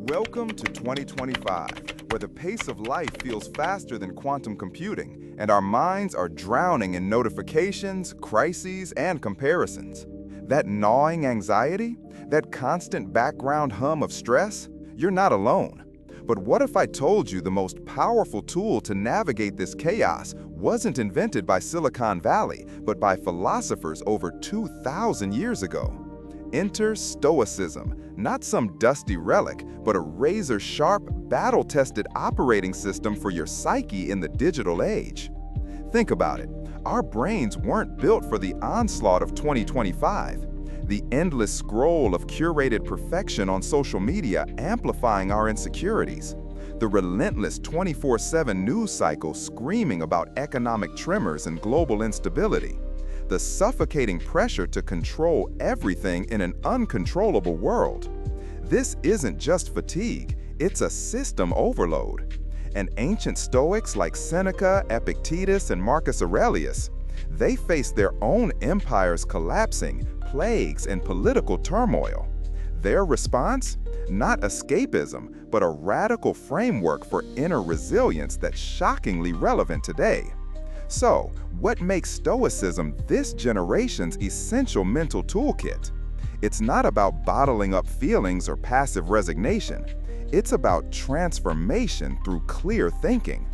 Welcome to 2025, where the pace of life feels faster than quantum computing, and our minds are drowning in notifications, crises, and comparisons. That gnawing anxiety, that constant background hum of stress, you're not alone. But what if I told you the most powerful tool to navigate this chaos wasn't invented by Silicon Valley, but by philosophers over 2,000 years ago? Enter Stoicism, not some dusty relic, but a razor-sharp, battle-tested operating system for your psyche in the digital age. Think about it. Our brains weren't built for the onslaught of 2025. The endless scroll of curated perfection on social media amplifying our insecurities. The relentless 24/7 news cycle screaming about economic tremors and global instability. The suffocating pressure to control everything in an uncontrollable world. This isn't just fatigue, it's a system overload. And ancient Stoics like Seneca, Epictetus, and Marcus Aurelius, they faced their own empires collapsing, plagues, and political turmoil. Their response? Not escapism, but a radical framework for inner resilience that's shockingly relevant today. So, what makes Stoicism this generation's essential mental toolkit? It's not about bottling up feelings or passive resignation. It's about transformation through clear thinking.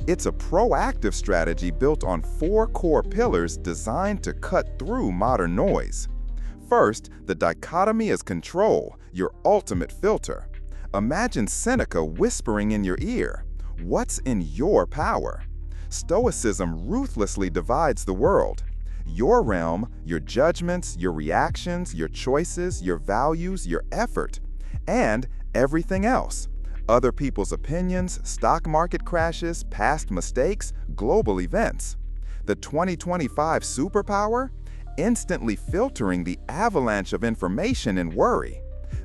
It's a proactive strategy built on 4 core pillars designed to cut through modern noise. First, the dichotomy of control, your ultimate filter. Imagine Seneca whispering in your ear, "What's in your power?" Stoicism ruthlessly divides the world. Your realm, your judgments, your reactions, your choices, your values, your effort, and everything else. Other people's opinions, stock market crashes, past mistakes, global events. The 2025 superpower? Instantly filtering the avalanche of information and worry.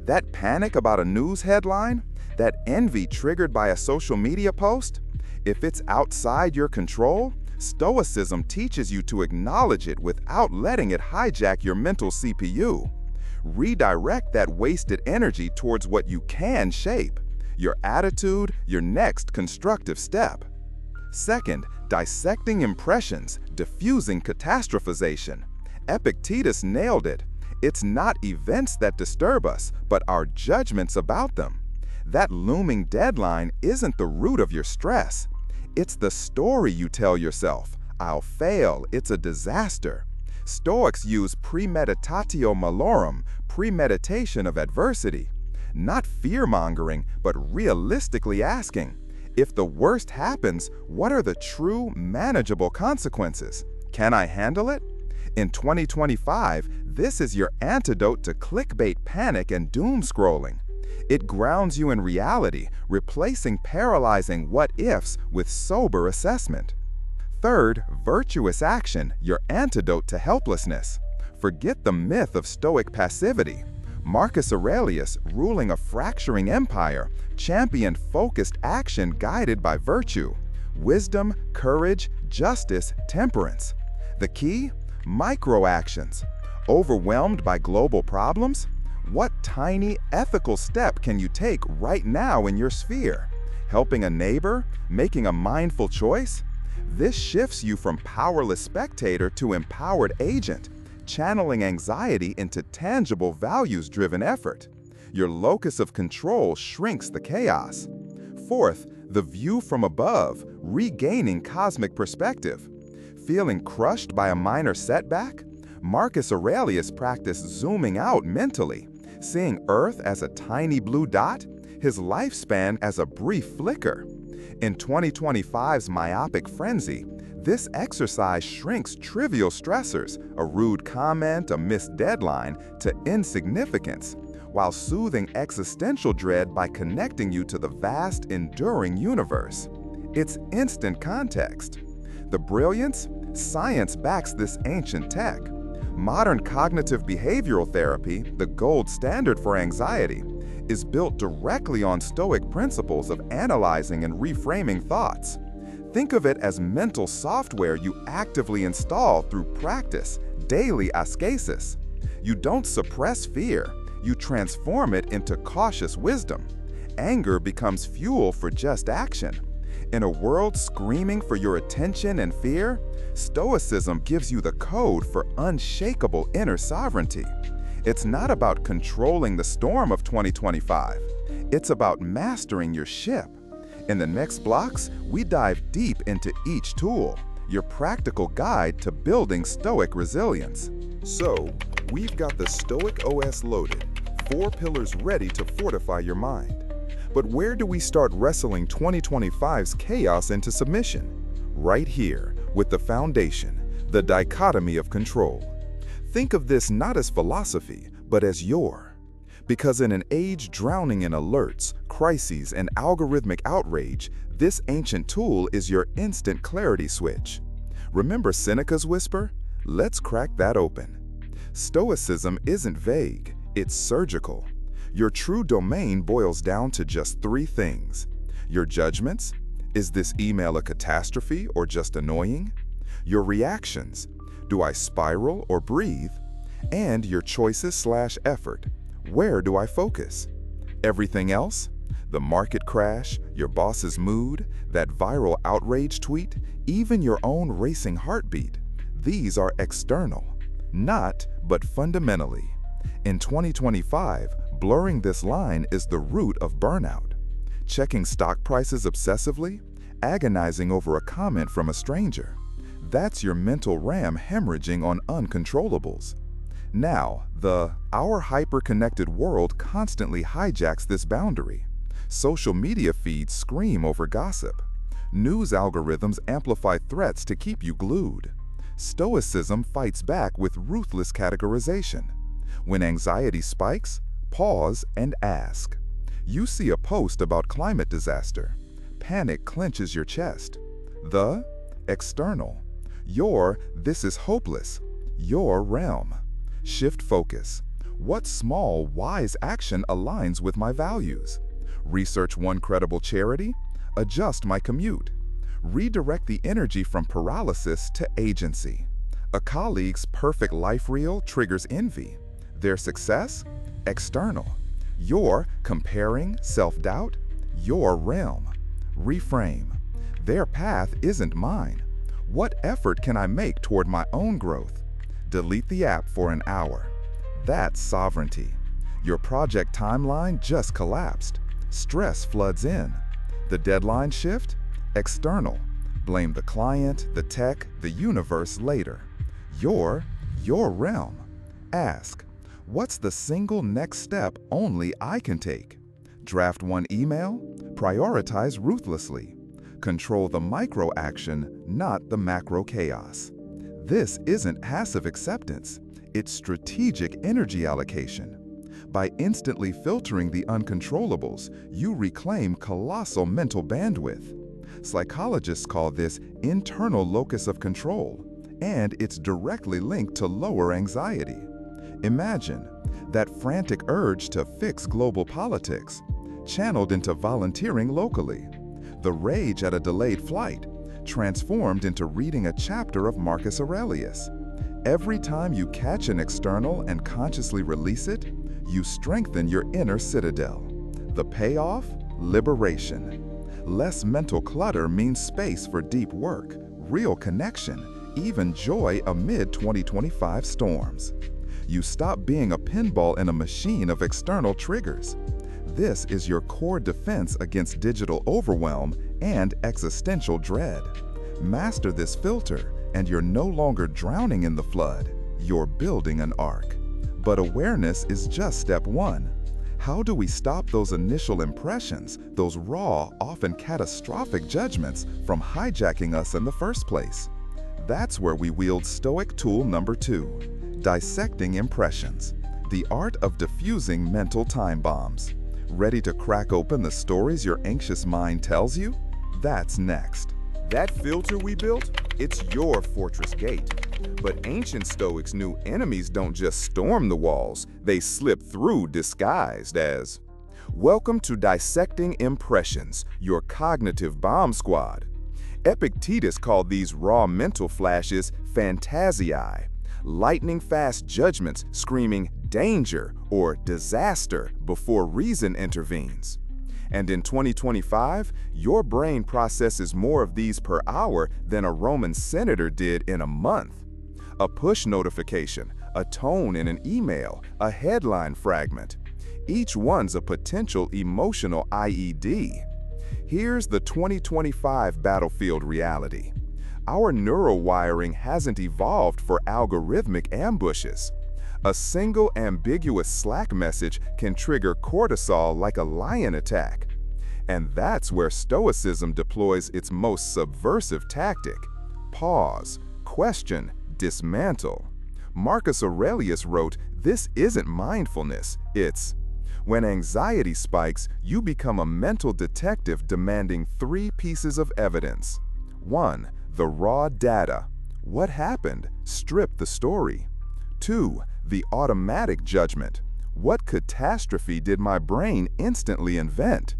That panic about a news headline? That envy triggered by a social media post? If it's outside your control, Stoicism teaches you to acknowledge it without letting it hijack your mental CPU. Redirect that wasted energy towards what you can shape, your attitude, your next constructive step. Second, dissecting impressions, diffusing catastrophization. Epictetus nailed it. It's not events that disturb us, but our judgments about them. That looming deadline isn't the root of your stress. It's the story you tell yourself. I'll fail, it's a disaster. Stoics use premeditatio malorum, premeditation of adversity. Not fear-mongering, but realistically asking, if the worst happens, what are the true, manageable consequences? Can I handle it? In 2025, this is your antidote to clickbait panic and doom scrolling. It grounds you in reality, replacing paralyzing what-ifs with sober assessment. Third, virtuous action, your antidote to helplessness. Forget the myth of Stoic passivity. Marcus Aurelius, ruling a fracturing empire, championed focused action guided by virtue. Wisdom, courage, justice, temperance. The key? Micro-actions. Overwhelmed by global problems? What tiny, ethical step can you take right now in your sphere? Helping a neighbor? Making a mindful choice? This shifts you from powerless spectator to empowered agent, channeling anxiety into tangible values-driven effort. Your locus of control shrinks the chaos. Fourth, the view from above, regaining cosmic perspective. Feeling crushed by a minor setback? Marcus Aurelius practiced zooming out mentally, seeing Earth as a tiny blue dot, his lifespan as a brief flicker. In 2025's myopic frenzy, this exercise shrinks trivial stressors, a rude comment, a missed deadline, to insignificance, while soothing existential dread by connecting you to the vast, enduring universe. It's instant context. The brilliance? Science backs this ancient tech. Modern cognitive behavioral therapy, the gold standard for anxiety, is built directly on Stoic principles of analyzing and reframing thoughts. Think of it as mental software you actively install through practice, daily ascesis. You don't suppress fear, you transform it into cautious wisdom. anger becomes fuel for just action. In a world screaming for your attention and fear, Stoicism gives you the code for unshakable inner sovereignty. It's not about controlling the storm of 2025. It's about mastering your ship. In the next blocks, we dive deep into each tool, your practical guide to building Stoic resilience. So, we've got the Stoic OS loaded, 4 pillars ready to fortify your mind. But where do we start wrestling 2025's chaos into submission? Right here, with the foundation, the dichotomy of control. Think of this not as philosophy, but as because in an age drowning in alerts, crises, and algorithmic outrage, this ancient tool is your instant clarity switch. Remember Seneca's whisper? Let's crack that open. Stoicism isn't vague, it's surgical. Your true domain boils down to just 3 things. Your judgments, is this email a catastrophe or just annoying? Your reactions, do I spiral or breathe? And your choices/effort, where do I focus? Everything else? The market crash, your boss's mood, that viral outrage tweet, even your own racing heartbeat. These are external, not but fundamentally. In 2025, blurring this line is the root of burnout. Checking stock prices obsessively, agonizing over a comment from a stranger. That's your mental RAM hemorrhaging on uncontrollables. Now, our hyper-connected world constantly hijacks this boundary. Social media feeds scream over gossip. News algorithms amplify threats to keep you glued. Stoicism fights back with ruthless categorization. When anxiety spikes, pause and ask. You see a post about climate disaster. Panic clenches your chest. The external. Your this is hopeless. Your realm. Shift focus. What small, wise action aligns with my values? Research one credible charity. Adjust my commute. Redirect the energy from paralysis to agency. A colleague's perfect life reel triggers envy. Their success? External. Your comparing, self-doubt? Your realm. Reframe. Their path isn't mine. What effort can I make toward my own growth? Delete the app for an hour. That's sovereignty. Your project timeline just collapsed. Stress floods in. The deadline shift? External. Blame the client, the tech, the universe later. Your realm. Ask, what's the single next step only I can take? Draft one email? Prioritize ruthlessly. Control the micro action, not the macro chaos. This isn't passive acceptance, it's strategic energy allocation. By instantly filtering the uncontrollables, you reclaim colossal mental bandwidth. Psychologists call this internal locus of control, and it's directly linked to lower anxiety. Imagine that frantic urge to fix global politics, channeled into volunteering locally. The rage at a delayed flight, transformed into reading a chapter of Marcus Aurelius. Every time you catch an external and consciously release it, you strengthen your inner citadel. The payoff? Liberation. Less mental clutter means space for deep work, real connection, even joy amid 2025 storms. You stop being a pinball in a machine of external triggers. This is your core defense against digital overwhelm and existential dread. Master this filter, and you're no longer drowning in the flood, you're building an ark. But awareness is just step 1. How do we stop those initial impressions, those raw, often catastrophic judgments, from hijacking us in the first place? That's where we wield Stoic tool number 2, dissecting impressions, the art of diffusing mental time bombs. Ready to crack open the stories your anxious mind tells you? That's next. That filter we built? It's your fortress gate. But ancient Stoics knew enemies don't just storm the walls, they slip through disguised as. Welcome to Dissecting Impressions, your cognitive bomb squad. Epictetus called these raw mental flashes phantasiae, lightning-fast judgments screaming danger or disaster before reason intervenes. And in 2025, your brain processes more of these per hour than a Roman senator did in a month. A push notification, a tone in an email, a headline fragment. Each one's a potential emotional IED. Here's the 2025 battlefield reality. Our neural wiring hasn't evolved for algorithmic ambushes. A single ambiguous Slack message can trigger cortisol like a lion attack. And that's where Stoicism deploys its most subversive tactic. Pause, question, dismantle. Marcus Aurelius wrote, "This isn't mindfulness, it's..." When anxiety spikes, you become a mental detective demanding 3 pieces of evidence. 1. The raw data. What happened? Strip the story. 2. The automatic judgment. What catastrophe did my brain instantly invent?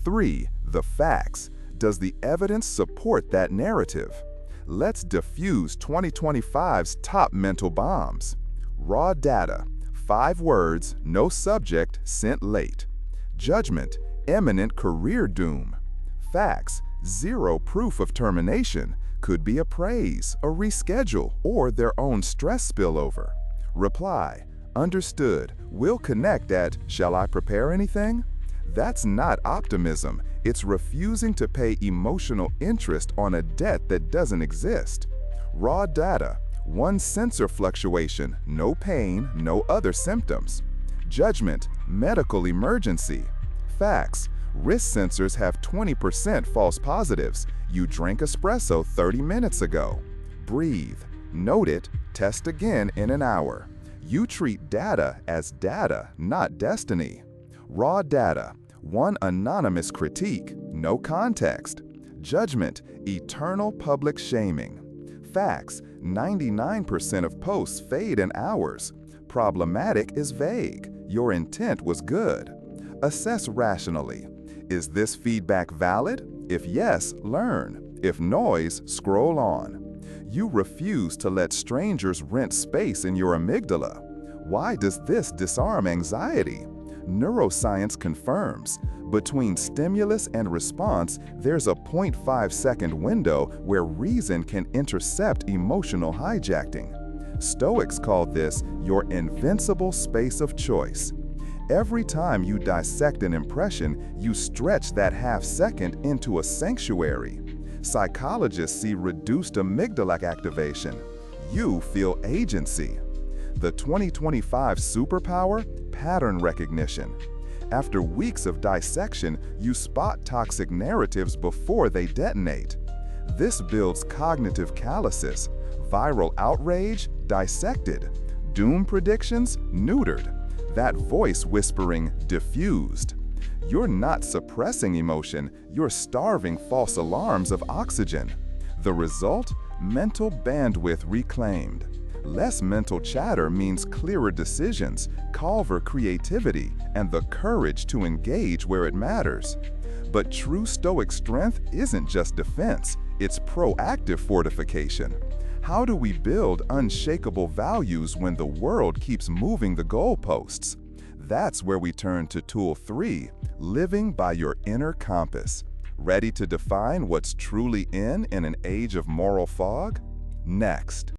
3. The facts. Does the evidence support that narrative? Let's diffuse 2025's top mental bombs. Raw data. 5 words, no subject, sent late. Judgment, imminent career doom. Facts, 0 proof of termination, could be a praise, a reschedule, or their own stress spillover. Reply, understood, we'll connect at, shall I prepare anything? That's not optimism, it's refusing to pay emotional interest on a debt that doesn't exist. Raw data. 1 sensor fluctuation, no pain, no other symptoms. Judgment, medical emergency. Facts, wrist sensors have 20% false positives. You drank espresso 30 minutes ago. Breathe, note it, test again in an hour. You treat data as data, not destiny. Raw data, 1 anonymous critique, no context. Judgment, eternal public shaming. Facts, 99% of posts fade in hours. Problematic is vague. Your intent was good. Assess rationally. Is this feedback valid? If yes, learn. If noise, scroll on. You refuse to let strangers rent space in your amygdala. Why does this disarm anxiety? Neuroscience confirms, between stimulus and response, there's a 0.5-second window where reason can intercept emotional hijacking. Stoics call this your invincible space of choice. Every time you dissect an impression, you stretch that half-second into a sanctuary. Psychologists see reduced amygdala activation. You feel agency. The 2025 superpower? Pattern recognition. After weeks of dissection, you spot toxic narratives before they detonate. This builds cognitive calluses. Viral outrage? Dissected. Doom predictions? Neutered. That voice whispering, diffused. You're not suppressing emotion, you're starving false alarms of oxygen. The result? Mental bandwidth reclaimed. Less mental chatter means clearer decisions, calmer creativity, and the courage to engage where it matters. But true Stoic strength isn't just defense, it's proactive fortification. How do we build unshakable values when the world keeps moving the goalposts? That's where we turn to Tool 3, living by your inner compass. Ready to define what's truly in an age of moral fog? Next.